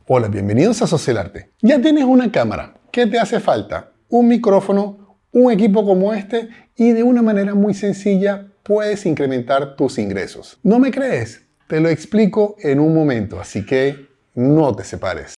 Hola, bienvenidos a Socialarte. Ya tienes una cámara. ¿Qué te hace falta? Un micrófono, un equipo como este y de una manera muy sencilla puedes incrementar tus ingresos. ¿No me crees? Te lo explico en un momento, así que no te separes.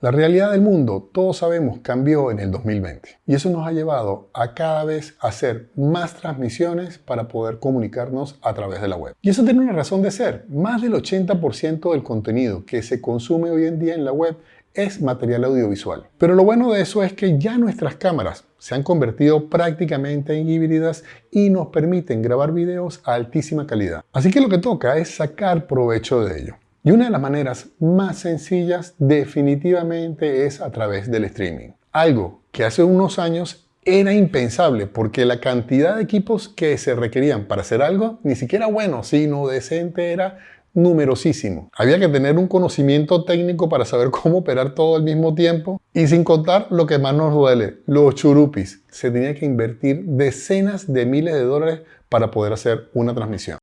La realidad del mundo, todos sabemos, cambió en el 2020 y eso nos ha llevado a cada vez hacer más transmisiones para poder comunicarnos a través de la web. Y eso tiene una razón de ser. Más del 80% del contenido que se consume hoy en día en la web es material audiovisual. Pero lo bueno de eso es que ya nuestras cámaras se han convertido prácticamente en híbridas y nos permiten grabar videos a altísima calidad. Así que lo que toca es sacar provecho de ello. Y una de las maneras más sencillas definitivamente es a través del streaming. Algo que hace unos años era impensable porque la cantidad de equipos que se requerían para hacer algo, ni siquiera bueno, sino decente, era numerosísimo. Había que tener un conocimiento técnico para saber cómo operar todo al mismo tiempo y sin contar lo que más nos duele, los churupis. Se tenía que invertir decenas de miles de dólares para poder hacer una transmisión.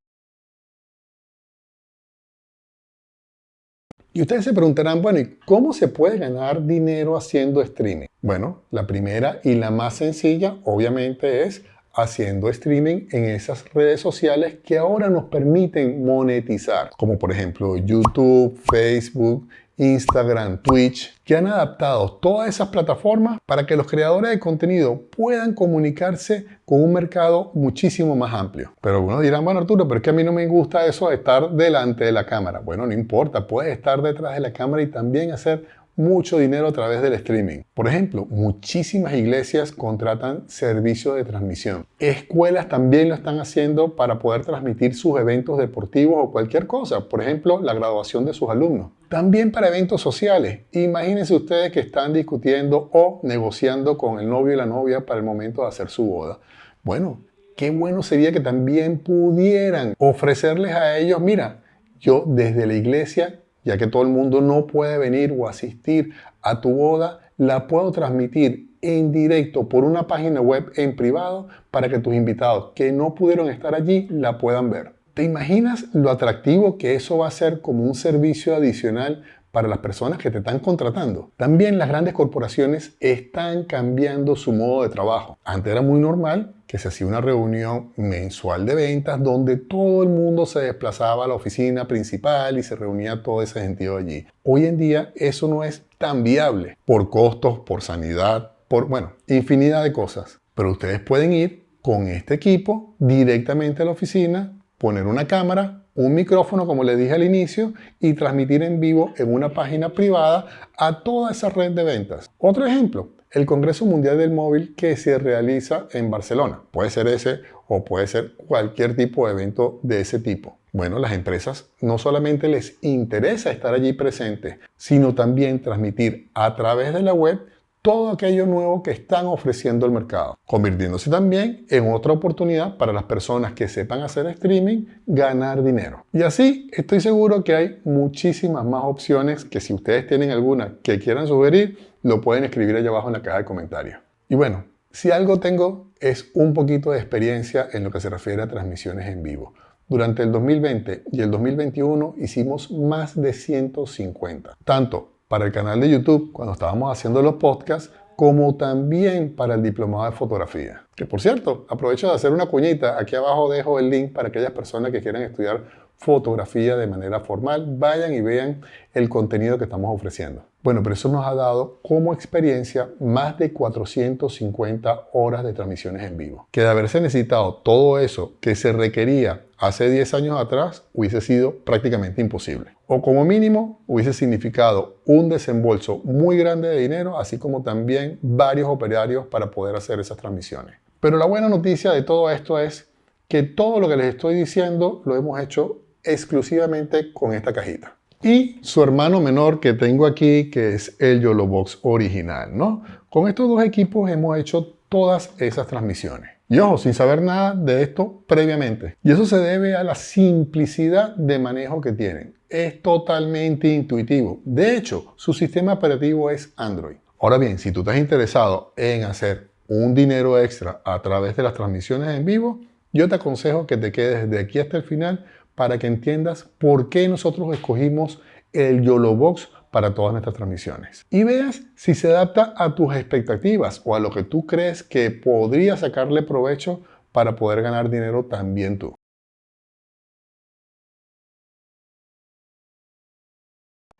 Y ustedes se preguntarán, bueno, ¿y cómo se puede ganar dinero haciendo streaming? Bueno, la primera y la más sencilla, obviamente, es haciendo streaming en esas redes sociales que ahora nos permiten monetizar, como por ejemplo YouTube, Facebook, Instagram, Twitch, que han adaptado todas esas plataformas para que los creadores de contenido puedan comunicarse con un mercado muchísimo más amplio. Pero algunos dirán, bueno Arturo, pero es que a mí no me gusta eso de estar delante de la cámara. Bueno, no importa, puedes estar detrás de la cámara y también hacer mucho dinero a través del streaming. Por ejemplo, muchísimas iglesias contratan servicios de transmisión. Escuelas también lo están haciendo para poder transmitir sus eventos deportivos o cualquier cosa. Por ejemplo, la graduación de sus alumnos. También para eventos sociales. Imagínense ustedes que están discutiendo o negociando con el novio y la novia para el momento de hacer su boda. Bueno, qué bueno sería que también pudieran ofrecerles a ellos, mira, yo desde la iglesia, ya que todo el mundo no puede venir o asistir a tu boda, la puedo transmitir en directo por una página web en privado para que tus invitados que no pudieron estar allí la puedan ver. ¿Te imaginas lo atractivo que eso va a ser como un servicio adicional para las personas que te están contratando? También las grandes corporaciones están cambiando su modo de trabajo. Antes era muy normal que se hacía una reunión mensual de ventas donde todo el mundo se desplazaba a la oficina principal y se reunía todo ese sentido allí. Hoy en día eso no es tan viable por costos, por sanidad, por, bueno, infinidad de cosas. Pero ustedes pueden ir con este equipo directamente a la oficina, poner una cámara, un micrófono, como les dije al inicio, y transmitir en vivo en una página privada a toda esa red de ventas. Otro ejemplo, el Congreso Mundial del Móvil que se realiza en Barcelona. Puede ser ese o puede ser cualquier tipo de evento de ese tipo. Bueno, las empresas no solamente les interesa estar allí presentes, sino también transmitir a través de la web todo aquello nuevo que están ofreciendo el mercado, convirtiéndose también en otra oportunidad para las personas que sepan hacer streaming ganar dinero. Y así estoy seguro que hay muchísimas más opciones que si ustedes tienen alguna que quieran sugerir, lo pueden escribir allá abajo en la caja de comentarios. Y bueno, si algo tengo es un poquito de experiencia en lo que se refiere a transmisiones en vivo. Durante el 2020 y el 2021 hicimos más de 150, tanto para el canal de YouTube cuando estábamos haciendo los podcasts, como también para el diplomado de fotografía. Que por cierto, aprovecho de hacer una cuñita. Aquí abajo dejo el link para aquellas personas que quieran estudiar fotografía de manera formal. Vayan y vean el contenido que estamos ofreciendo. Bueno, pero eso nos ha dado como experiencia más de 450 horas de transmisiones en vivo. Que de haberse necesitado todo eso que se requería hace 10 años atrás, hubiese sido prácticamente imposible. O como mínimo, hubiese significado un desembolso muy grande de dinero, así como también varios operarios para poder hacer esas transmisiones. Pero la buena noticia de todo esto es que todo lo que les estoy diciendo lo hemos hecho exclusivamente con esta cajita. Y su hermano menor que tengo aquí, que es el YOLOBOX original, ¿no? Con estos dos equipos hemos hecho todas esas transmisiones. Y ojo, sin saber nada de esto previamente. Y eso se debe a la simplicidad de manejo que tienen. Es totalmente intuitivo. De hecho, su sistema operativo es Android. Ahora bien, si tú estás interesado en hacer un dinero extra a través de las transmisiones en vivo, yo te aconsejo que te quedes de aquí hasta el final para que entiendas por qué nosotros escogimos el YOLOBOX para todas nuestras transmisiones. Y veas si se adapta a tus expectativas o a lo que tú crees que podría sacarle provecho para poder ganar dinero también tú.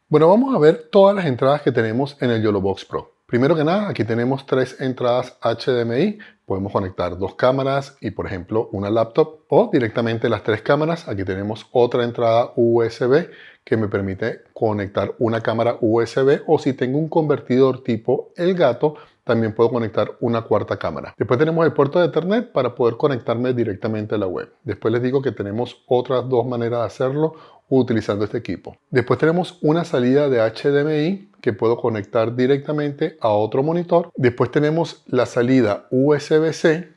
Bueno, vamos a ver todas las entradas que tenemos en el YOLOBOX Pro. Primero que nada, aquí tenemos 3 entradas HDMI. Podemos conectar 2 cámaras y, por ejemplo, una laptop o directamente las 3 cámaras. Aquí tenemos otra entrada USB que me permite conectar una cámara USB, o si tengo un convertidor tipo el gato, también puedo conectar una cuarta cámara. Después tenemos el puerto de Ethernet para poder conectarme directamente a la web. Después les digo que tenemos otras 2 maneras de hacerlo utilizando este equipo. Después tenemos una salida de HDMI que puedo conectar directamente a otro monitor. Después tenemos la salida USB-C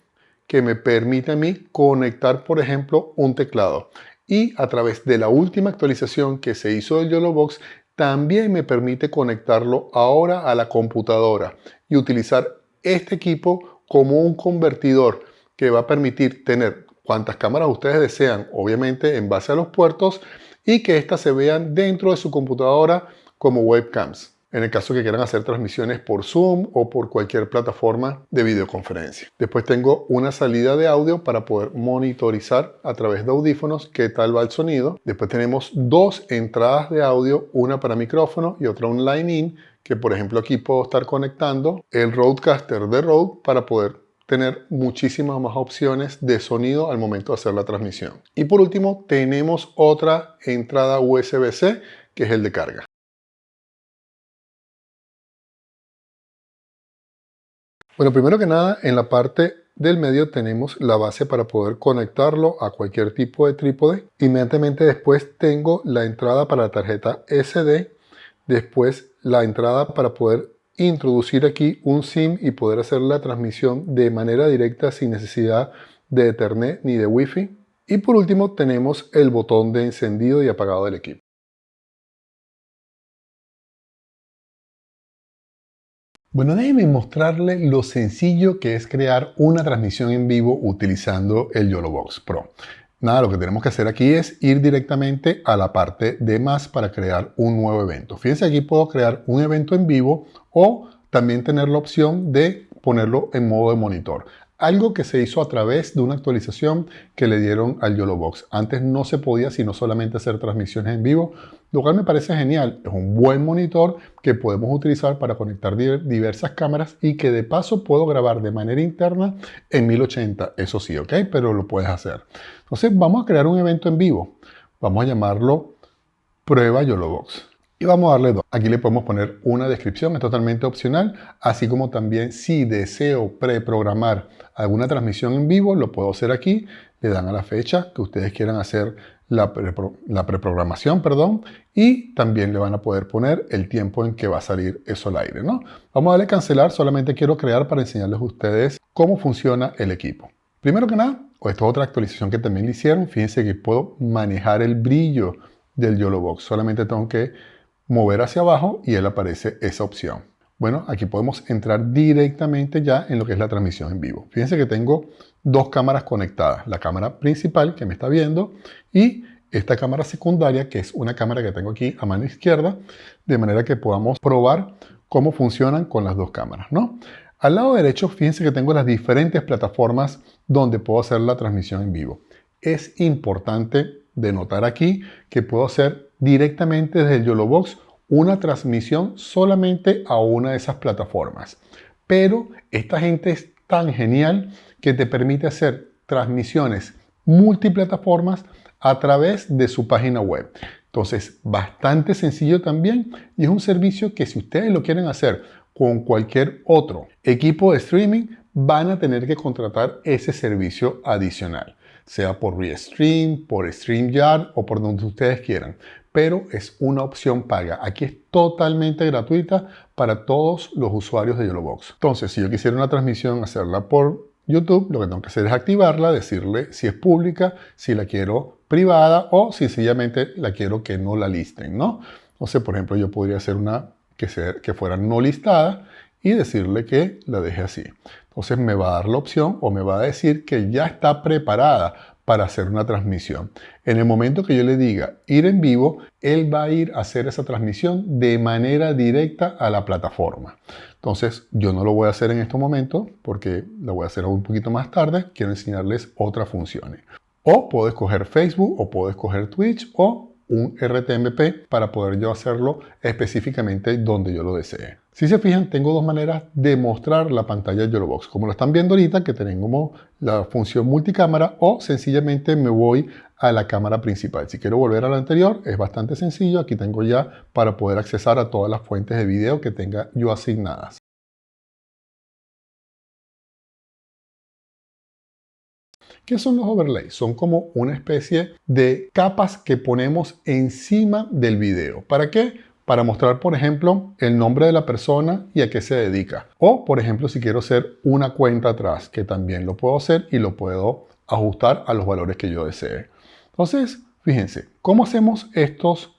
que me permite a mí conectar, por ejemplo, un teclado. Y a través de la última actualización que se hizo del YOLOBOX, también me permite conectarlo ahora a la computadora y utilizar este equipo como un convertidor que va a permitir tener cuantas cámaras ustedes desean, obviamente en base a los puertos, y que éstas se vean dentro de su computadora como webcams, en el caso que quieran hacer transmisiones por Zoom o por cualquier plataforma de videoconferencia. Después tengo una salida de audio para poder monitorizar a través de audífonos qué tal va el sonido. Después tenemos 2 entradas de audio, una para micrófono y otra un line-in, que por ejemplo aquí puedo estar conectando el Rodecaster de Rode para poder tener muchísimas más opciones de sonido al momento de hacer la transmisión. Y por último tenemos otra entrada USB-C que es el de carga. Bueno, primero que nada, en la parte del medio tenemos la base para poder conectarlo a cualquier tipo de trípode. Inmediatamente después tengo la entrada para la tarjeta SD, después la entrada para poder introducir aquí un SIM y poder hacer la transmisión de manera directa sin necesidad de Ethernet ni de Wi-Fi. Y por último tenemos el botón de encendido y apagado del equipo. Bueno, déjenme mostrarle lo sencillo que es crear una transmisión en vivo utilizando el YOLOBOX Pro. Nada, lo que tenemos que hacer aquí es ir directamente a la parte de más para crear un nuevo evento. Fíjense, aquí puedo crear un evento en vivo o también tener la opción de ponerlo en modo de monitor. Algo que se hizo a través de una actualización que le dieron al YOLOBOX. Antes no se podía sino solamente hacer transmisiones en vivo, lo cual me parece genial. Es un buen monitor que podemos utilizar para conectar diversas cámaras y que de paso puedo grabar de manera interna en 1080. Eso sí, ¿ok? Pero lo puedes hacer. Entonces vamos a crear un evento en vivo. Vamos a llamarlo Prueba YOLOBOX. Y vamos a darle 2. Aquí le podemos poner una descripción, es totalmente opcional, así como también si deseo preprogramar alguna transmisión en vivo, lo puedo hacer aquí. Le dan a la fecha que ustedes quieran hacer la preprogramación, y también le van a poder poner el tiempo en que va a salir eso al aire, ¿no? Vamos a darle cancelar, solamente quiero crear para enseñarles a ustedes cómo funciona el equipo. Primero que nada, esta es otra actualización que también le hicieron. Fíjense que puedo manejar el brillo del YOLOBOX, solamente tengo que mover hacia abajo y él aparece esa opción. Bueno, aquí podemos entrar directamente ya en lo que es la transmisión en vivo. Fíjense que tengo 2 cámaras conectadas. La cámara principal que me está viendo y esta cámara secundaria, que es una cámara que tengo aquí a mano izquierda, de manera que podamos probar cómo funcionan con las 2 cámaras, ¿no? Al lado derecho, fíjense que tengo las diferentes plataformas donde puedo hacer la transmisión en vivo. Es importante de notar aquí que puedo hacer directamente desde el YOLOBOX una transmisión solamente a una de esas plataformas. Pero esta gente es tan genial que te permite hacer transmisiones multiplataformas a través de su página web. Entonces, bastante sencillo también, y es un servicio que si ustedes lo quieren hacer con cualquier otro equipo de streaming, van a tener que contratar ese servicio adicional, sea por Restream, por StreamYard o por donde ustedes quieran. Pero es una opción paga. Aquí es totalmente gratuita para todos los usuarios de YOLOBOX. Entonces, si yo quisiera una transmisión hacerla por YouTube, lo que tengo que hacer es activarla, decirle si es pública, si la quiero privada o si sencillamente la quiero que no la listen, ¿no? Entonces, por ejemplo, yo podría hacer una que fuera no listada y decirle que la deje así. Entonces me va a dar la opción o me va a decir que ya está preparada para hacer una transmisión. En el momento que yo le diga ir en vivo, él va a ir a hacer esa transmisión de manera directa a la plataforma. Entonces yo no lo voy a hacer en este momento porque lo voy a hacer un poquito más tarde. Quiero enseñarles otras funciones. O puedo escoger Facebook o puedo escoger Twitch o un RTMP para poder yo hacerlo específicamente donde yo lo desee. Si se fijan, tengo dos maneras de mostrar la pantalla de YOLOBOX. Como lo están viendo ahorita, que tenemos la función multicámara, o sencillamente me voy a la cámara principal. Si quiero volver a la anterior, es bastante sencillo. Aquí tengo ya para poder accesar a todas las fuentes de video que tenga yo asignadas. ¿Qué son los overlays? Son como una especie de capas que ponemos encima del video. ¿Para qué? Para mostrar, por ejemplo, el nombre de la persona y a qué se dedica. O, por ejemplo, si quiero hacer una cuenta atrás, que también lo puedo hacer y lo puedo ajustar a los valores que yo desee. Entonces, fíjense, ¿cómo hacemos estos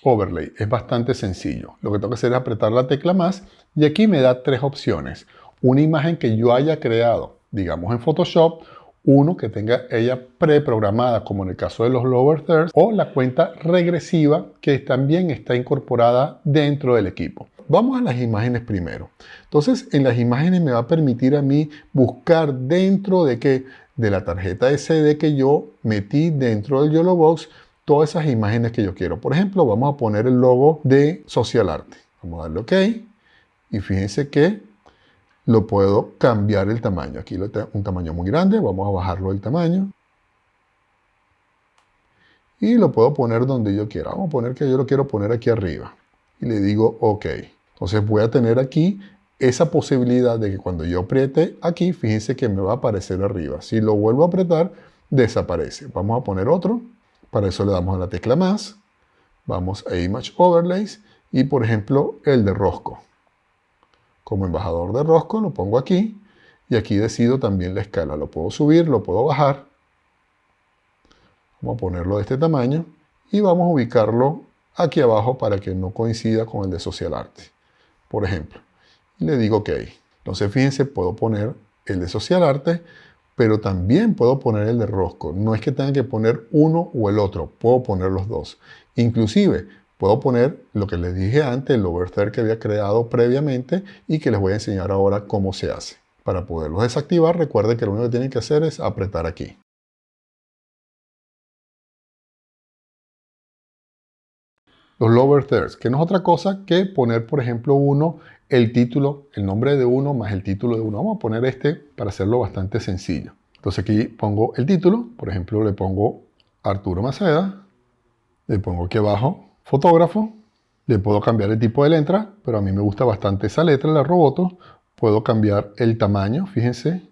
overlays? Es bastante sencillo. Lo que tengo que hacer es apretar la tecla más y aquí me da tres opciones. Una imagen que yo haya creado, digamos en Photoshop, uno que tenga ella preprogramada, como en el caso de los lower thirds, o la cuenta regresiva que también está incorporada dentro del equipo. Vamos a las imágenes primero. Entonces, en las imágenes me va a permitir a mí buscar dentro de qué, de la tarjeta SD que yo metí dentro del YOLOBOX, todas esas imágenes que yo quiero. Por ejemplo, vamos a poner el logo de Social Arte. Vamos a darle OK. Y fíjense que lo puedo cambiar el tamaño. Aquí lo tengo un tamaño muy grande, vamos a bajarlo el tamaño. Y lo puedo poner donde yo quiera. Vamos a poner que yo lo quiero poner aquí arriba. Y le digo OK. Entonces voy a tener aquí esa posibilidad de que cuando yo apriete aquí, fíjense que me va a aparecer arriba. Si lo vuelvo a apretar, desaparece. Vamos a poner otro. Para eso le damos a la tecla más. Vamos a Image Overlays. Y por ejemplo, el de Rosco. Como embajador de Rosco lo pongo aquí y aquí decido también la escala. Lo puedo subir, lo puedo bajar. Vamos a ponerlo de este tamaño y vamos a ubicarlo aquí abajo para que no coincida con el de Social Arte, por ejemplo. Y le digo OK. Entonces fíjense, puedo poner el de Social Arte, pero también puedo poner el de Rosco. No es que tenga que poner uno o el otro, puedo poner los dos. Inclusive, puedo poner lo que les dije antes, el overthird que había creado previamente y que les voy a enseñar ahora cómo se hace. Para poderlos desactivar, recuerden que lo único que tienen que hacer es apretar aquí. Los lower thirds, que no es otra cosa que poner, por ejemplo, el título, el nombre de uno más el título de uno. Vamos a poner este para hacerlo bastante sencillo. Entonces aquí pongo el título, por ejemplo, le pongo Arturo Maceda, le pongo aquí abajo fotógrafo. Le puedo cambiar el tipo de letra, pero a mí me gusta bastante esa letra, la Roboto. Puedo cambiar el tamaño, fíjense,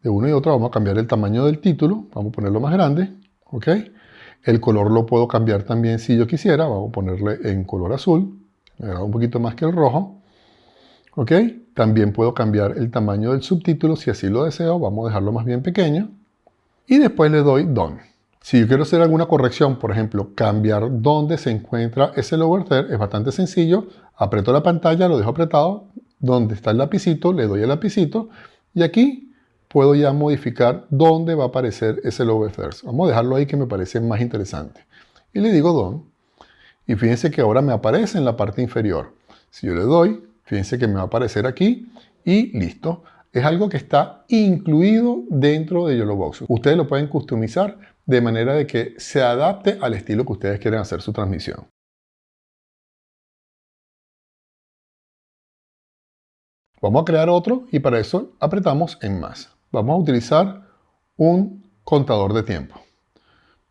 de uno y otro. Vamos a cambiar el tamaño del título, vamos a ponerlo más grande, ¿ok? El color lo puedo cambiar también si yo quisiera, vamos a ponerle en color azul, me agrada un poquito más que el rojo, ¿ok? También puedo cambiar el tamaño del subtítulo si así lo deseo, vamos a dejarlo más bien pequeño. Y después le doy Done. Si yo quiero hacer alguna corrección, por ejemplo, cambiar dónde se encuentra ese lower third, es bastante sencillo. Aprieto la pantalla, lo dejo apretado. Donde está el lapicito, le doy el lapicito. Y aquí puedo ya modificar dónde va a aparecer ese lower third. Vamos a dejarlo ahí que me parece más interesante. Y le digo Done. Y fíjense que ahora me aparece en la parte inferior. Si yo le doy, fíjense que me va a aparecer aquí y listo. Es algo que está incluido dentro de YOLOBOX. Ustedes lo pueden customizar de manera de que se adapte al estilo que ustedes quieren hacer su transmisión. Vamos a crear otro y para eso apretamos en más. Vamos a utilizar un contador de tiempo.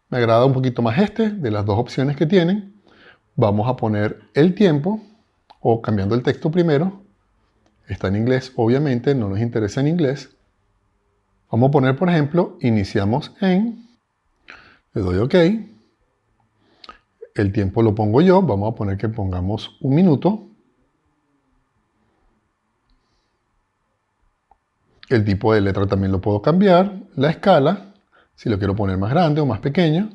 Me agrada un poquito más este de las dos opciones que tienen. Vamos a poner el tiempo o cambiando el texto primero. Está en inglés, obviamente, no nos interesa en inglés. Vamos a poner, por ejemplo, iniciamos en, le doy OK. El tiempo lo pongo yo, vamos a poner que pongamos 1 minuto. El tipo de letra también lo puedo cambiar. La escala, si lo quiero poner más grande o más pequeño.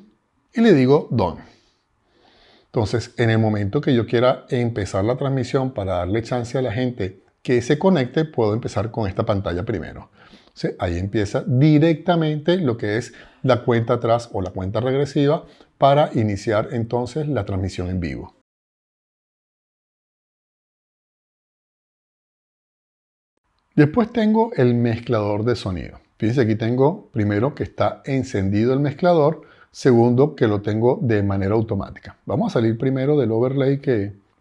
Y le digo Done. Entonces, en el momento que yo quiera empezar la transmisión para darle chance a la gente que se conecte, puedo empezar con esta pantalla primero. ¿Sí? Ahí empieza directamente lo que es la cuenta atrás o la cuenta regresiva para iniciar entonces la transmisión en vivo. Después tengo el mezclador de sonido. Fíjense, aquí tengo primero que está encendido el mezclador, segundo que lo tengo de manera automática. Vamos a salir primero del overlay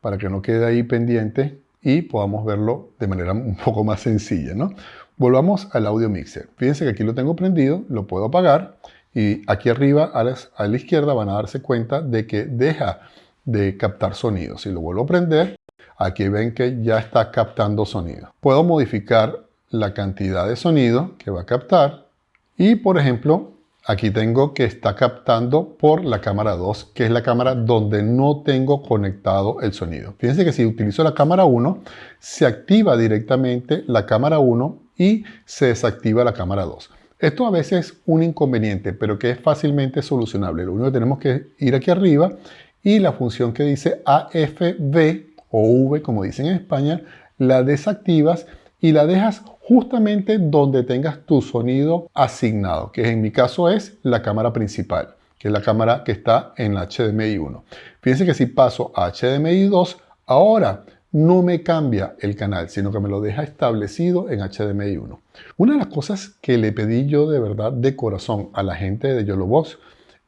para que no quede ahí pendiente y podamos verlo de manera un poco más sencilla, ¿no? Volvamos al audio mixer. Fíjense que aquí lo tengo prendido, lo puedo apagar y aquí arriba a la izquierda van a darse cuenta de que deja de captar sonido. Si lo vuelvo a prender, aquí ven que ya está captando sonido. Puedo modificar la cantidad de sonido que va a captar y, por ejemplo, aquí tengo que está captando por la cámara 2, que es la cámara donde no tengo conectado el sonido. Fíjense que si utilizo la cámara 1, se activa directamente la cámara 1 y se desactiva la cámara 2. Esto a veces es un inconveniente, pero que es fácilmente solucionable. Lo único que tenemos que ir aquí arriba y la función que dice AFV o V, como dicen en España, la desactivas y la dejas justamente donde tengas tu sonido asignado, que en mi caso es la cámara principal, que es la cámara que está en la HDMI 1. Fíjense que si paso a HDMI 2, ahora no me cambia el canal, sino que me lo deja establecido en HDMI 1. Una de las cosas que le pedí yo de verdad de corazón a la gente de YOLOVOX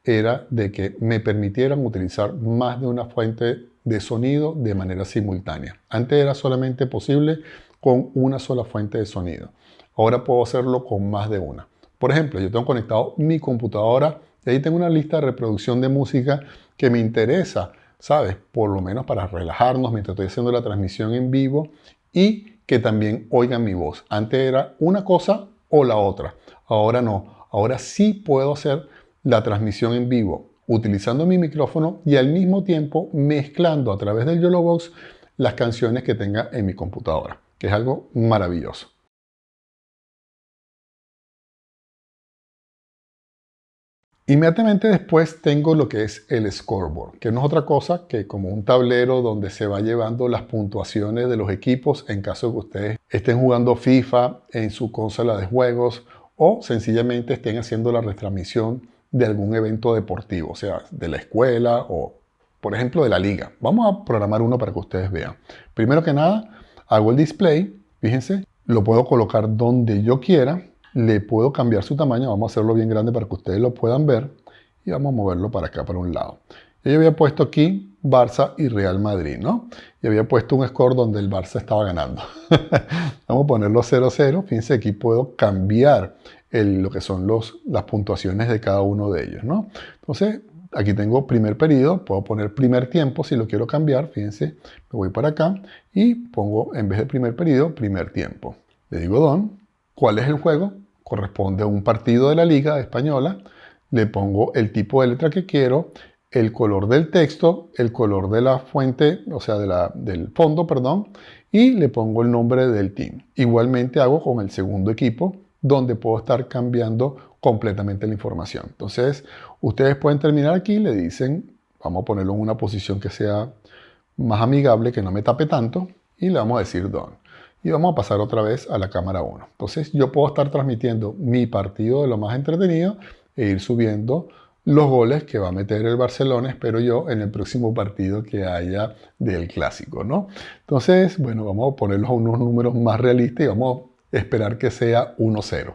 era de que me permitieran utilizar más de una fuente de sonido de manera simultánea. Antes era solamente posible con una sola fuente de sonido. Ahora puedo hacerlo con más de una. Por ejemplo, yo tengo conectado mi computadora y ahí tengo una lista de reproducción de música que me interesa, ¿sabes? Por lo menos para relajarnos mientras estoy haciendo la transmisión en vivo y que también oigan mi voz. Antes era una cosa o la otra. Ahora no. Ahora sí puedo hacer la transmisión en vivo utilizando mi micrófono y al mismo tiempo mezclando a través del YOLOVOX las canciones que tenga en mi computadora, que es algo maravilloso. Inmediatamente después tengo lo que es el scoreboard, que no es otra cosa que como un tablero donde se va llevando las puntuaciones de los equipos en caso de que ustedes estén jugando FIFA en su consola de juegos o sencillamente estén haciendo la retransmisión de algún evento deportivo, o sea, de la escuela o, por ejemplo, de la liga. Vamos a programar uno para que ustedes vean. Primero que nada, hago el display, fíjense, lo puedo colocar donde yo quiera, le puedo cambiar su tamaño, vamos a hacerlo bien grande para que ustedes lo puedan ver y vamos a moverlo para acá, para un lado. Yo había puesto aquí Barça y Real Madrid, ¿no? Y había puesto un score donde el Barça estaba ganando. Vamos a ponerlo 0-0. Fíjense, aquí puedo cambiar lo que son las puntuaciones de cada uno de ellos, ¿no? Entonces, aquí tengo primer periodo, puedo poner primer tiempo si lo quiero cambiar. Fíjense, me voy para acá y pongo, en vez de primer periodo, primer tiempo. Le digo done. ¿Cuál es el juego? Corresponde a un partido de la Liga Española. Le pongo el tipo de letra que quiero, el color del texto, el color de la fuente, o sea, del fondo, perdón, y le pongo el nombre del team. Igualmente hago con el segundo equipo, donde puedo estar cambiando completamente la información. Entonces, ustedes pueden terminar aquí, le dicen, vamos a ponerlo en una posición que sea más amigable, que no me tape tanto, y le vamos a decir done. Y vamos a pasar otra vez a la cámara 1. Entonces, yo puedo estar transmitiendo mi partido de lo más entretenido e ir subiendo los goles que va a meter el Barcelona, espero yo, en el próximo partido que haya del Clásico, ¿no? Entonces, bueno, vamos a ponerlos a unos números más realistas y vamos a esperar que sea 1-0.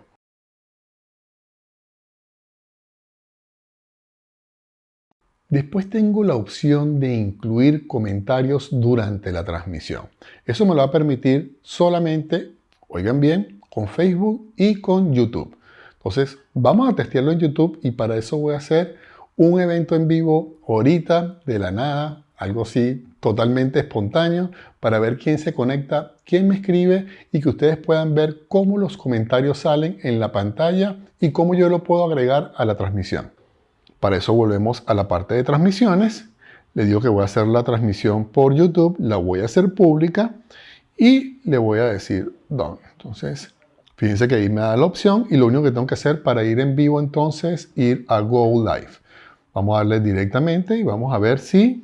Después tengo la opción de incluir comentarios durante la transmisión. Eso me lo va a permitir solamente, oigan bien, con Facebook y con YouTube. Entonces, vamos a testearlo en YouTube y para eso voy a hacer un evento en vivo ahorita, de la nada, algo así totalmente espontáneo, para ver quién se conecta, quién me escribe y que ustedes puedan ver cómo los comentarios salen en la pantalla y cómo yo lo puedo agregar a la transmisión. Para eso volvemos a la parte de transmisiones. Le digo que voy a hacer la transmisión por YouTube, la voy a hacer pública y le voy a decir done. Entonces, fíjense que ahí me da la opción y lo único que tengo que hacer para ir en vivo entonces, ir a Go Live. Vamos a darle directamente y vamos a ver si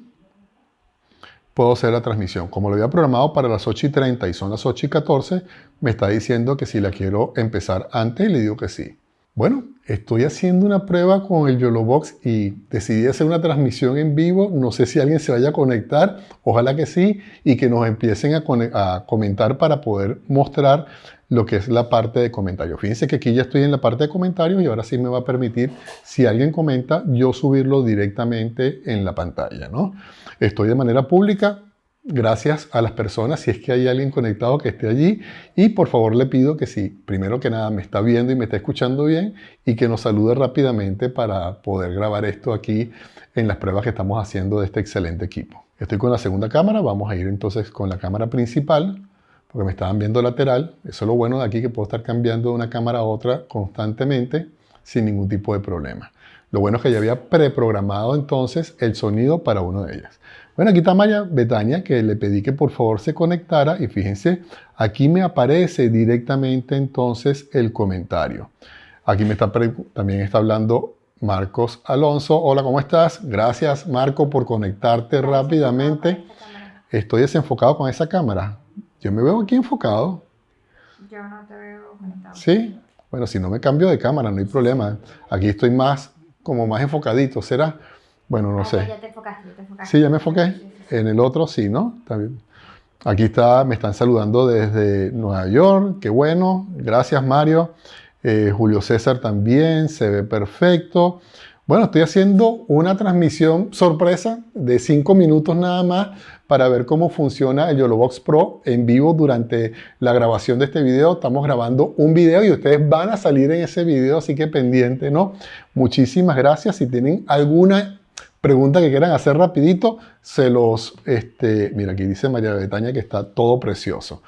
puedo hacer la transmisión. Como lo había programado para las 8:30 y son las 8:14, me está diciendo que si la quiero empezar antes, le digo que sí. Bueno, estoy haciendo una prueba con el YOLOBOX y decidí hacer una transmisión en vivo. No sé si alguien se vaya a conectar, ojalá que sí, y que nos empiecen a comentar para poder mostrar lo que es la parte de comentarios. Fíjense que aquí ya estoy en la parte de comentarios y ahora sí me va a permitir, si alguien comenta, yo subirlo directamente en la pantalla, ¿no? Estoy de manera pública. Gracias a las personas, si es que hay alguien conectado que esté allí, y por favor le pido que si, primero que nada, me está viendo y me está escuchando bien, y que nos salude rápidamente para poder grabar esto aquí en las pruebas que estamos haciendo de este excelente equipo. Estoy con la segunda cámara, vamos a ir entonces con la cámara principal, porque me estaban viendo lateral. Eso es lo bueno de aquí, que puedo estar cambiando de una cámara a otra constantemente sin ningún tipo de problema. Lo bueno es que ya había preprogramado entonces el sonido para una de ellas. Bueno, aquí está María Betania, que le pedí que por favor se conectara y fíjense, aquí me aparece directamente entonces el comentario. Aquí también está hablando Marcos Alonso. Hola, ¿cómo estás? Gracias, Marco, por conectarte rápidamente. Estoy desenfocado con esa cámara. Yo me veo aquí enfocado. Yo no te veo conectado. ¿Sí? Bueno, si no me cambio de cámara, no hay problema. Aquí estoy como más enfocadito, ¿será? Bueno, no sé. Ya te enfocaste, ya te enfocaste. Sí, ya me enfoqué. En el otro sí, ¿no? Está bien. Aquí me están saludando desde Nueva York. Qué bueno. Gracias, Mario. Julio César también. Se ve perfecto. Bueno, estoy haciendo una transmisión sorpresa de 5 minutos nada más para ver cómo funciona el YOLOBOX Pro en vivo durante la grabación de este video. Estamos grabando un video y ustedes van a salir en ese video, así que pendiente, ¿no? Muchísimas gracias. Si tienen alguna pregunta que quieran hacer rapidito, mira, aquí dice María Betania que está todo precioso.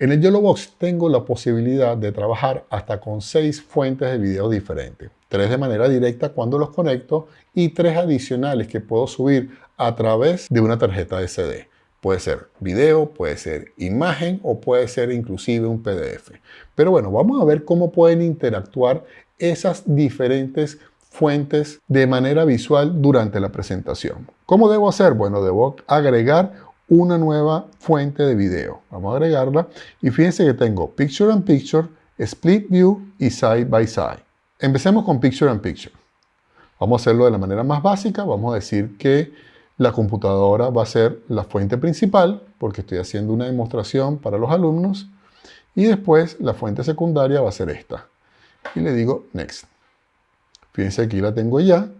En el YOLOBOX tengo la posibilidad de trabajar hasta con 6 fuentes de video diferentes. 3 de manera directa cuando los conecto y 3 adicionales que puedo subir a través de una tarjeta SD. Puede ser video, puede ser imagen o puede ser inclusive un PDF. Pero bueno, vamos a ver cómo pueden interactuar esas diferentes fuentes de manera visual durante la presentación. ¿Cómo debo hacer? Bueno, debo agregar una nueva fuente de video. Vamos a agregarla y fíjense que tengo Picture in Picture, Split View y Side by Side. Empecemos con Picture in Picture. Vamos a hacerlo de la manera más básica. Vamos a decir que la computadora va a ser la fuente principal porque estoy haciendo una demostración para los alumnos y después la fuente secundaria va a ser esta. Y le digo Next. Fíjense aquí la tengo ya,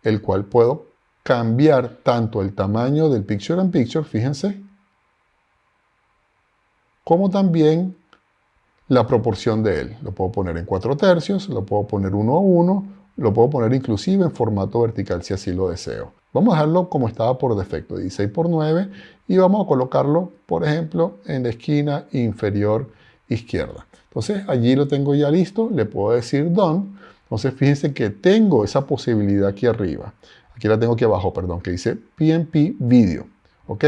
el cual puedo cambiar tanto el tamaño del Picture in Picture, fíjense, como también la proporción de él. Lo puedo poner en 4/3, lo puedo poner 1:1, lo puedo poner inclusive en formato vertical si así lo deseo. Vamos a dejarlo como estaba por defecto, 16:9, y vamos a colocarlo, por ejemplo, en la esquina inferior izquierda. Entonces allí lo tengo ya listo, le puedo decir Done. Entonces fíjense que tengo esa posibilidad aquí arriba. Aquí la tengo aquí abajo, perdón, que dice PNP Video. ¿Ok?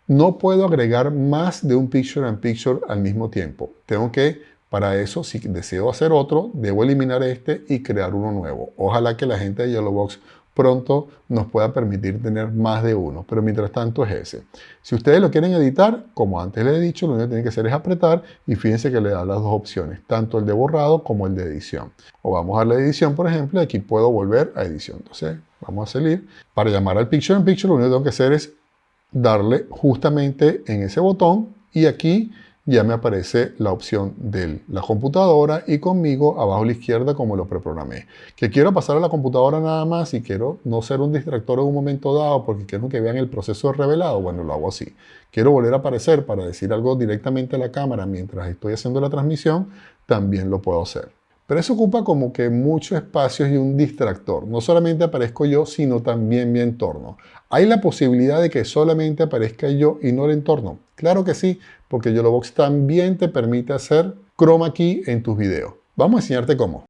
No puedo agregar más de un Picture in Picture al mismo tiempo. Tengo que, para eso, si deseo hacer otro, debo eliminar este y crear uno nuevo. Ojalá que la gente de YOLOBOX pronto nos pueda permitir tener más de uno, pero mientras tanto es ese. Si ustedes lo quieren editar, como antes les he dicho, lo único que tienen que hacer es apretar y fíjense que le da las dos opciones, tanto el de borrado como el de edición. O vamos a la edición, por ejemplo, y aquí puedo volver a edición. Entonces, vamos a salir. Para llamar al Picture in Picture, lo único que tengo que hacer es darle justamente en ese botón y aquí ya me aparece la opción de la computadora y conmigo abajo a la izquierda como lo preprogramé. Que quiero pasar a la computadora nada más y quiero no ser un distractor en un momento dado porque quiero que vean el proceso de revelado, bueno, lo hago así. Quiero volver a aparecer para decir algo directamente a la cámara mientras estoy haciendo la transmisión, también lo puedo hacer. Pero eso ocupa como que muchos espacios y un distractor. No solamente aparezco yo, sino también mi entorno. ¿Hay la posibilidad de que solamente aparezca yo y no el entorno? Claro que sí, porque YOLOBOX también te permite hacer chroma key en tus videos. Vamos a enseñarte cómo.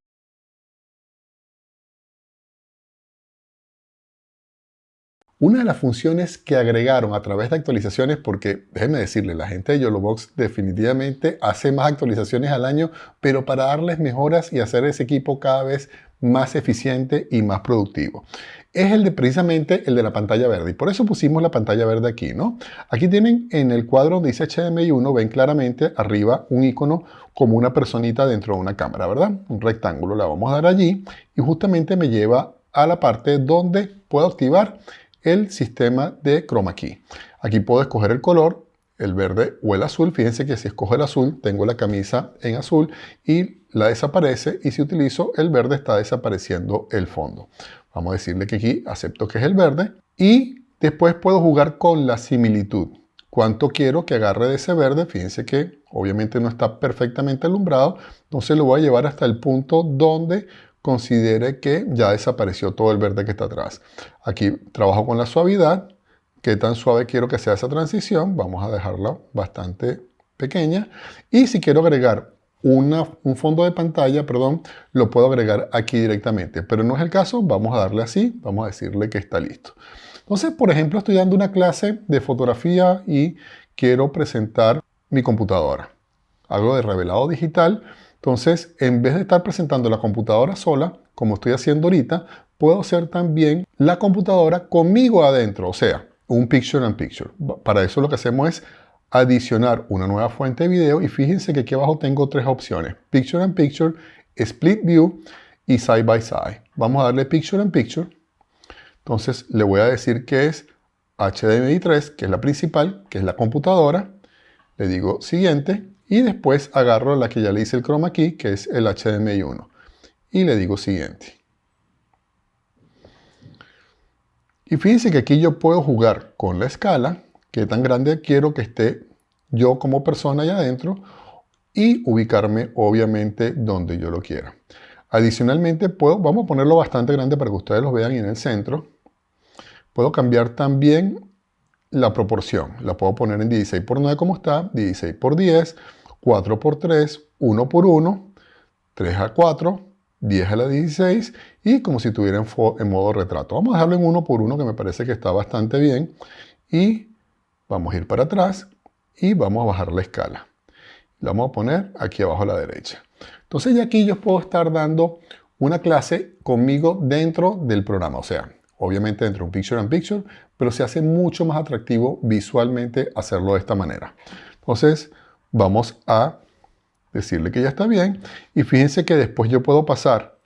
Una de las funciones que agregaron a través de actualizaciones, porque déjenme decirle, la gente de YOLOBOX definitivamente hace más actualizaciones al año, pero para darles mejoras y hacer ese equipo cada vez más eficiente y más productivo. Es precisamente el de la pantalla verde, y por eso pusimos la pantalla verde aquí, ¿no? Aquí tienen en el cuadro donde dice HDMI 1, ven claramente arriba un icono como una personita dentro de una cámara, ¿verdad? Un rectángulo, la vamos a dar allí, y justamente me lleva a la parte donde puedo activar el sistema de Chroma Key. Aquí puedo escoger el color, el verde o el azul. Fíjense que si escojo el azul, tengo la camisa en azul y la desaparece, y si utilizo el verde está desapareciendo el fondo. Vamos a decirle que aquí acepto que es el verde, y después puedo jugar con la similitud. ¿Cuánto quiero que agarre de ese verde? Fíjense que obviamente no está perfectamente alumbrado, entonces lo voy a llevar hasta el punto donde considere que ya desapareció todo el verde que está atrás. Aquí trabajo con la suavidad. Qué tan suave quiero que sea esa transición. Vamos a dejarla bastante pequeña. Y si quiero agregar un fondo de pantalla, perdón, lo puedo agregar aquí directamente. Pero no es el caso. Vamos a darle así. Vamos a decirle que está listo. Entonces, por ejemplo, estoy dando una clase de fotografía y quiero presentar mi computadora. Algo de revelado digital. Entonces, en vez de estar presentando la computadora sola, como estoy haciendo ahorita, puedo hacer también la computadora conmigo adentro, o sea, un picture in picture. Para eso lo que hacemos es adicionar una nueva fuente de video, y fíjense que aquí abajo tengo tres opciones: Picture in Picture, Split View y Side by Side. Vamos a darle Picture in Picture. Entonces le voy a decir que es HDMI 3, que es la principal, que es la computadora. Le digo siguiente. Y después agarro la que ya le hice el chroma key, que es el HDMI 1. Y le digo siguiente. Y fíjense que aquí yo puedo jugar con la escala, qué tan grande quiero que esté yo como persona allá adentro, y ubicarme obviamente donde yo lo quiera. Adicionalmente vamos a ponerlo bastante grande para que ustedes lo vean, en el centro. Puedo cambiar también la proporción. La puedo poner en 16 por 9 como está, 16 por 10, 4 por 3, 1 por 1, 3 a 4, 10 a la 16, y como si estuviera en modo retrato. Vamos a dejarlo en 1 por 1, que me parece que está bastante bien. Y vamos a ir para atrás y vamos a bajar la escala. La vamos a poner aquí abajo a la derecha. Entonces ya aquí yo puedo estar dando una clase conmigo dentro del programa. O sea, obviamente dentro de un Picture in Picture, pero se hace mucho más atractivo visualmente hacerlo de esta manera. Entonces vamos a decirle que ya está bien, y fíjense que después yo puedo pasar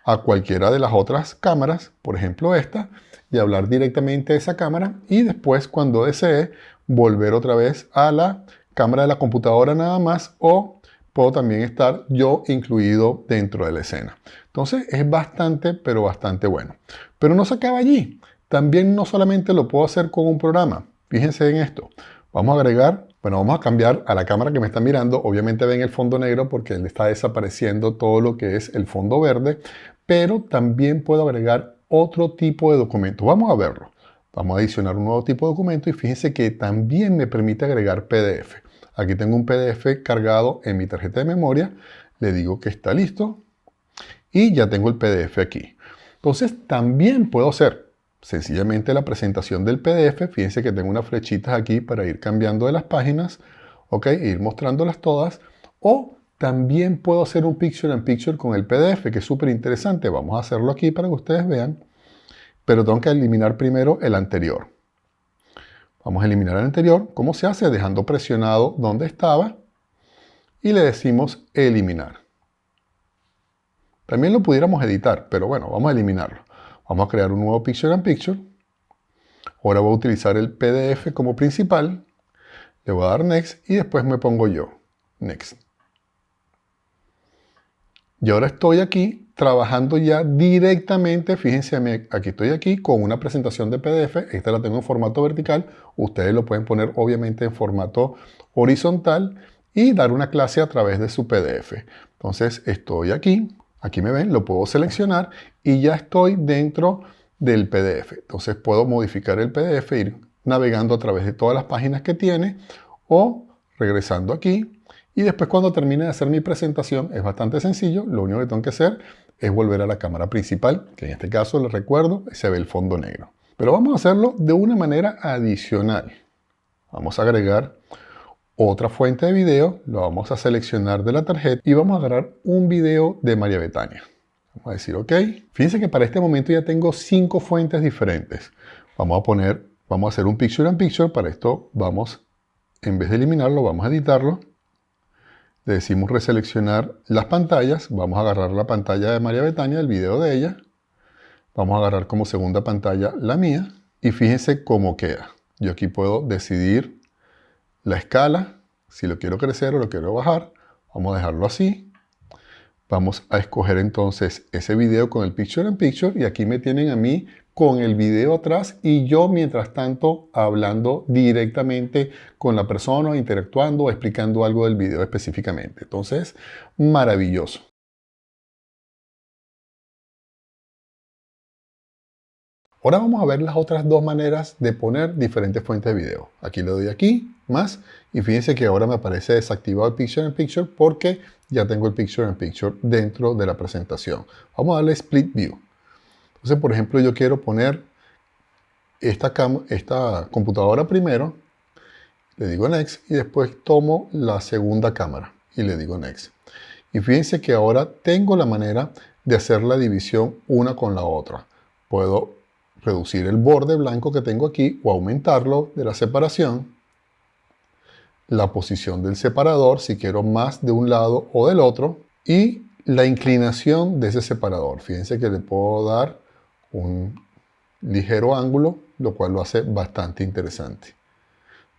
a cualquiera de las otras cámaras, por ejemplo esta, y hablar directamente de esa cámara, y después cuando desee volver otra vez a la cámara de la computadora nada más, o puedo también estar yo incluido dentro de la escena. Entonces es bastante, pero bastante bueno. Pero no se acaba allí. También no solamente lo puedo hacer con un programa. Fíjense en esto. Vamos a agregar, vamos a cambiar a la cámara que me está mirando. Obviamente ven el fondo negro porque le está desapareciendo todo lo que es el fondo verde. Pero también puedo agregar otro tipo de documento. Vamos a verlo. Vamos a adicionar un nuevo tipo de documento, y fíjense que también me permite agregar PDF. Aquí tengo un PDF cargado en mi tarjeta de memoria. Le digo que está listo y ya tengo el PDF aquí. Entonces también puedo hacer sencillamente la presentación del PDF. Fíjense que tengo unas flechitas aquí para ir cambiando de las páginas, ¿ok? E ir mostrándolas todas. O también puedo hacer un Picture in Picture con el PDF, que es súper interesante. Vamos a hacerlo aquí para que ustedes vean. Pero tengo que eliminar primero el anterior. Vamos a eliminar el anterior. ¿Cómo se hace? Dejando presionado donde estaba y le decimos eliminar. También lo pudiéramos editar, pero bueno, vamos a eliminarlo. Vamos a crear un nuevo Picture in Picture. Ahora voy a utilizar el PDF como principal. Le voy a dar Next y después me pongo yo. Next. Y ahora estoy aquí trabajando ya directamente. Fíjense, aquí estoy aquí con una presentación de PDF. Esta la tengo en formato vertical. Ustedes lo pueden poner obviamente en formato horizontal y dar una clase a través de su PDF. Entonces estoy aquí. Aquí me ven, lo puedo seleccionar y ya estoy dentro del PDF. Entonces puedo modificar el PDF, ir navegando a través de todas las páginas que tiene, o regresando aquí. Y después, cuando termine de hacer mi presentación, es bastante sencillo. Lo único que tengo que hacer es volver a la cámara principal, que en este caso, les recuerdo, se ve el fondo negro. Pero vamos a hacerlo de una manera adicional. Vamos a agregar otra fuente de video, lo vamos a seleccionar de la tarjeta y vamos a agarrar un video de María Betania. Vamos a decir OK. Fíjense que para este momento ya tengo 5 fuentes diferentes. Vamos a hacer un Picture in Picture. Para esto vamos, en vez de eliminarlo, vamos a editarlo. Le decimos reseleccionar las pantallas. Vamos a agarrar la pantalla de María Betania, el video de ella. Vamos a agarrar como segunda pantalla la mía. Y fíjense cómo queda. Yo aquí puedo decidir la escala, si lo quiero crecer o lo quiero bajar. Vamos a dejarlo así. Vamos a escoger entonces ese video con el Picture in Picture. Y aquí me tienen a mí con el video atrás y yo mientras tanto hablando directamente con la persona, interactuando o explicando algo del video específicamente. Entonces, maravilloso. Ahora vamos a ver las otras dos maneras de poner diferentes fuentes de video. Aquí le doy aquí, más, y fíjense que ahora me aparece desactivado el Picture in Picture porque ya tengo el Picture in Picture dentro de la presentación. Vamos a darle Split View. Entonces, por ejemplo, yo quiero poner esta computadora primero, le digo Next, y después tomo la segunda cámara y le digo Next. Y fíjense que ahora tengo la manera de hacer la división una con la otra. Puedo reducir el borde blanco que tengo aquí o aumentarlo de la separación, la posición del separador si quiero más de un lado o del otro y la inclinación de ese separador. Fíjense que le puedo dar un ligero ángulo, lo cual lo hace bastante interesante.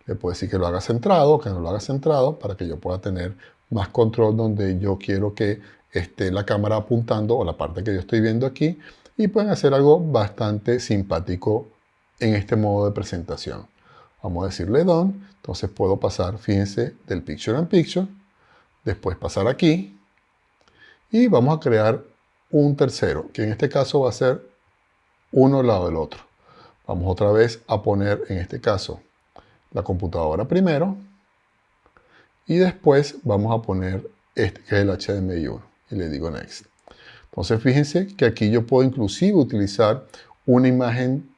Le puedo decir que lo haga centrado, que no lo haga centrado, para que yo pueda tener más control donde yo quiero que esté la cámara apuntando o la parte que yo estoy viendo aquí. Y pueden hacer algo bastante simpático en este modo de presentación. Vamos a decirle Done. Entonces puedo pasar, fíjense, del Picture in Picture. Después pasar aquí. Y vamos a crear un tercero, que en este caso va a ser uno al lado del otro. Vamos otra vez a poner, en este caso, la computadora primero. Y después vamos a poner este, que es el HDMI 1. Y le digo Next. Entonces fíjense que aquí yo puedo inclusive utilizar una imagen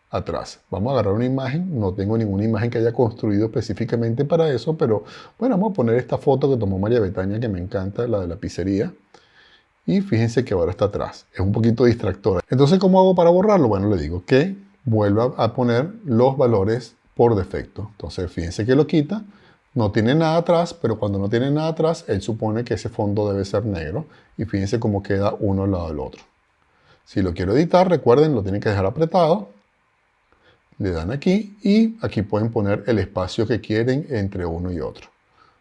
atrás. Vamos a agarrar una imagen, no tengo ninguna imagen que haya construido específicamente para eso, pero bueno, vamos a poner esta foto que tomó María Betania, que me encanta, la de la pizzería. Y fíjense que ahora está atrás. Es un poquito distractora. Entonces, ¿cómo hago para borrarlo? Bueno, le digo que vuelva a poner los valores por defecto. Entonces, fíjense que lo quita. No tiene nada atrás, pero cuando no tiene nada atrás, él supone que ese fondo debe ser negro. Y fíjense cómo queda uno al lado del otro. Si lo quiero editar, recuerden, lo tienen que dejar apretado. Le dan aquí y aquí pueden poner el espacio que quieren entre uno y otro.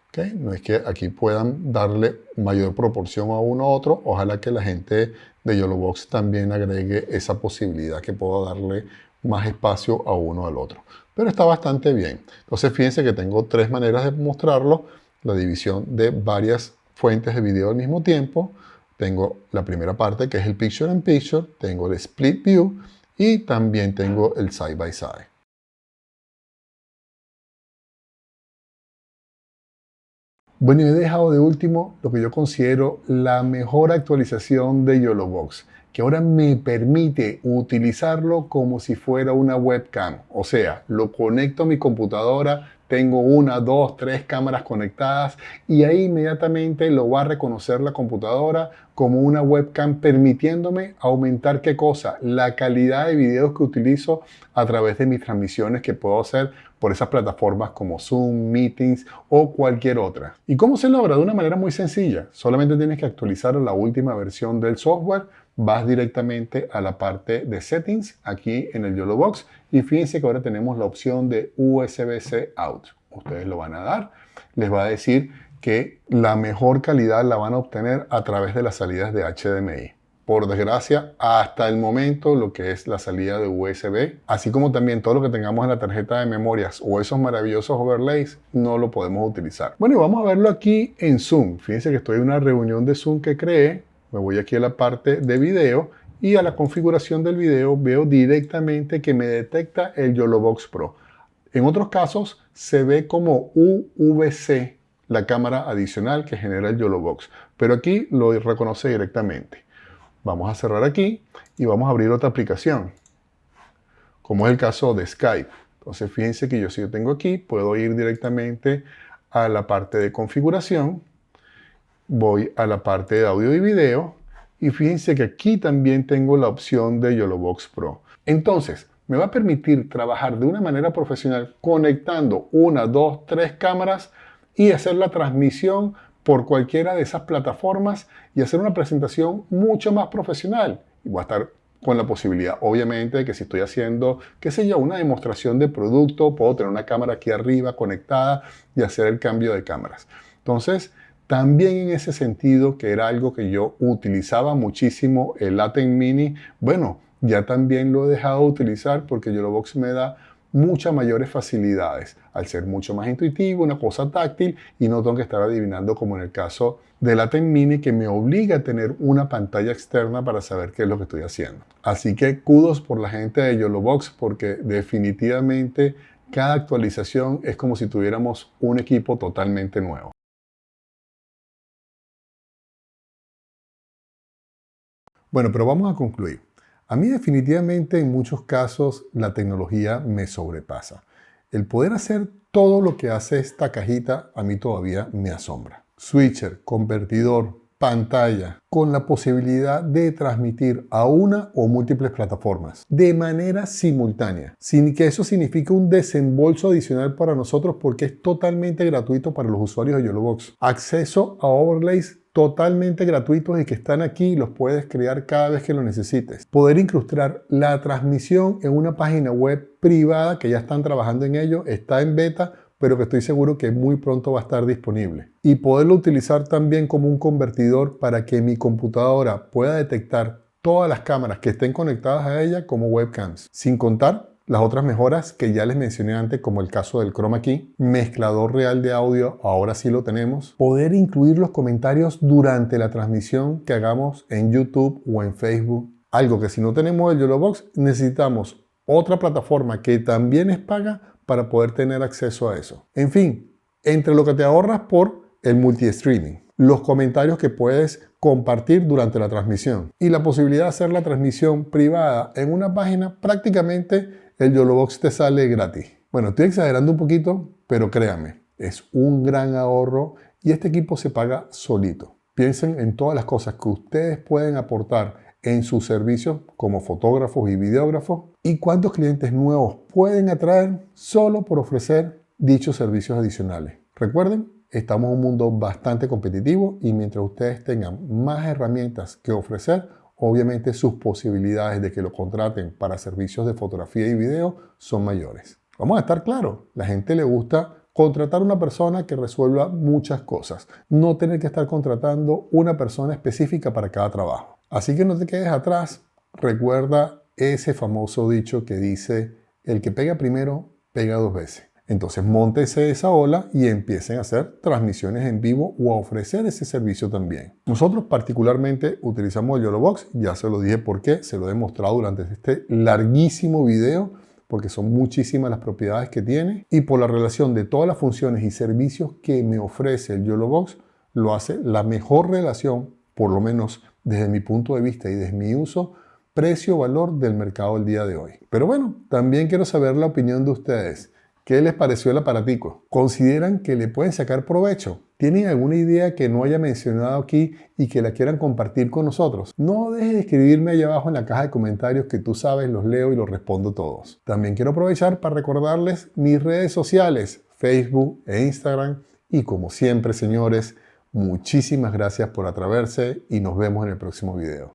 ¿Okay? No es que aquí puedan darle mayor proporción a uno a otro. Ojalá que la gente de YOLOVOX también agregue esa posibilidad, que pueda darle más espacio a uno al otro. Pero está bastante bien. Entonces fíjense que tengo 3 maneras de mostrarlo. La división de varias fuentes de video al mismo tiempo. Tengo la primera parte que es el Picture in Picture. Tengo el Split View. Y también tengo el Side by Side. Bueno, y he dejado de último lo que yo considero la mejor actualización de YOLOVOX, que ahora me permite utilizarlo como si fuera una webcam. O sea, lo conecto a mi computadora, tengo 1, 2, 3 cámaras conectadas y ahí inmediatamente lo va a reconocer la computadora como una webcam, permitiéndome aumentar ¿qué cosa? La calidad de videos que utilizo a través de mis transmisiones que puedo hacer por esas plataformas como Zoom, Meetings o cualquier otra. ¿Y cómo se logra? De una manera muy sencilla. Solamente tienes que actualizar la última versión del software. Vas directamente a la parte de Settings, aquí en el YOLOVOX, y fíjense que ahora tenemos la opción de USB-C Out. Ustedes lo van a dar. Les va a decir que la mejor calidad la van a obtener a través de las salidas de HDMI. Por desgracia, hasta el momento lo que es la salida de USB, así como también todo lo que tengamos en la tarjeta de memorias o esos maravillosos overlays, no lo podemos utilizar. Bueno, y vamos a verlo aquí en Zoom. Fíjense que estoy en una reunión de Zoom que creé. Me voy aquí a la parte de video y a la configuración del video veo directamente que me detecta el YOLOVOX Pro. En otros casos se ve como UVC, la cámara adicional que genera el YOLOVOX, pero aquí lo reconoce directamente. Vamos a cerrar aquí y vamos a abrir otra aplicación. como es el caso de Skype. Entonces fíjense que si yo tengo aquí, puedo ir directamente a la parte de configuración, voy a la parte de audio y video y fíjense que aquí también tengo la opción de YOLOVOX Pro. Entonces, me va a permitir trabajar de una manera profesional conectando 1, 2, 3 cámaras y hacer la transmisión por cualquiera de esas plataformas y hacer una presentación mucho más profesional. Y voy a estar con la posibilidad, obviamente, de que si estoy haciendo, qué sé yo, una demostración de producto, puedo tener una cámara aquí arriba conectada y hacer el cambio de cámaras. Entonces, también en ese sentido, que era algo que yo utilizaba muchísimo, el Atem Mini, bueno, ya también lo he dejado de utilizar porque YOLOVOX me da muchas mayores facilidades al ser mucho más intuitivo, una cosa táctil y no tengo que estar adivinando como en el caso del Atem Mini que me obliga a tener una pantalla externa para saber qué es lo que estoy haciendo. Así que kudos por la gente de YOLOVOX porque definitivamente cada actualización es como si tuviéramos un equipo totalmente nuevo. Bueno, pero vamos a concluir. A mí definitivamente en muchos casos la tecnología me sobrepasa. El poder hacer todo lo que hace esta cajita a mí todavía me asombra. Switcher, convertidor, pantalla, con la posibilidad de transmitir a una o múltiples plataformas de manera simultánea, sin que eso signifique un desembolso adicional para nosotros porque es totalmente gratuito para los usuarios de YOLOVOX. Acceso a overlays totalmente gratuitos y que están aquí y los puedes crear cada vez que lo necesites. Poder incrustar la transmisión en una página web privada que ya están trabajando en ello, está en beta, pero que estoy seguro que muy pronto va a estar disponible. Y poderlo utilizar también como un convertidor para que mi computadora pueda detectar todas las cámaras que estén conectadas a ella como webcams, sin contar las otras mejoras que ya les mencioné antes, como el caso del Chroma Key, mezclador real de audio, ahora sí lo tenemos. Poder incluir los comentarios durante la transmisión que hagamos en YouTube o en Facebook. Algo que si no tenemos el YOLOVOX, necesitamos otra plataforma que también es paga para poder tener acceso a eso. En fin, entre lo que te ahorras por el multi-streaming, los comentarios que puedes compartir durante la transmisión y la posibilidad de hacer la transmisión privada en una página, prácticamente el YOLOVOX te sale gratis. Bueno, estoy exagerando un poquito, pero créanme, es un gran ahorro y este equipo se paga solito. Piensen en todas las cosas que ustedes pueden aportar en sus servicios como fotógrafos y videógrafos y cuántos clientes nuevos pueden atraer solo por ofrecer dichos servicios adicionales. Recuerden, estamos en un mundo bastante competitivo y mientras ustedes tengan más herramientas que ofrecer, obviamente sus posibilidades de que lo contraten para servicios de fotografía y video son mayores. Vamos a estar claros, la gente le gusta contratar a una persona que resuelva muchas cosas, no tener que estar contratando una persona específica para cada trabajo. Así que no te quedes atrás, recuerda ese famoso dicho que dice, el que pega primero, pega 2 veces. Entonces móntese esa ola y empiecen a hacer transmisiones en vivo o a ofrecer ese servicio también. Nosotros particularmente utilizamos el YOLOVOX, ya se lo dije por qué, se lo he demostrado durante este larguísimo video, porque son muchísimas las propiedades que tiene y por la relación de todas las funciones y servicios que me ofrece el YOLOVOX, lo hace la mejor relación, por lo menos desde mi punto de vista y desde mi uso, precio-valor del mercado el día de hoy. Pero bueno, también quiero saber la opinión de ustedes. ¿Qué les pareció el aparatico? ¿Consideran que le pueden sacar provecho? ¿Tienen alguna idea que no haya mencionado aquí y que la quieran compartir con nosotros? No dejes de escribirme ahí abajo en la caja de comentarios que tú sabes, los leo y los respondo todos. También quiero aprovechar para recordarles mis redes sociales, Facebook e Instagram. Y como siempre, señores, muchísimas gracias por atreverse y nos vemos en el próximo video.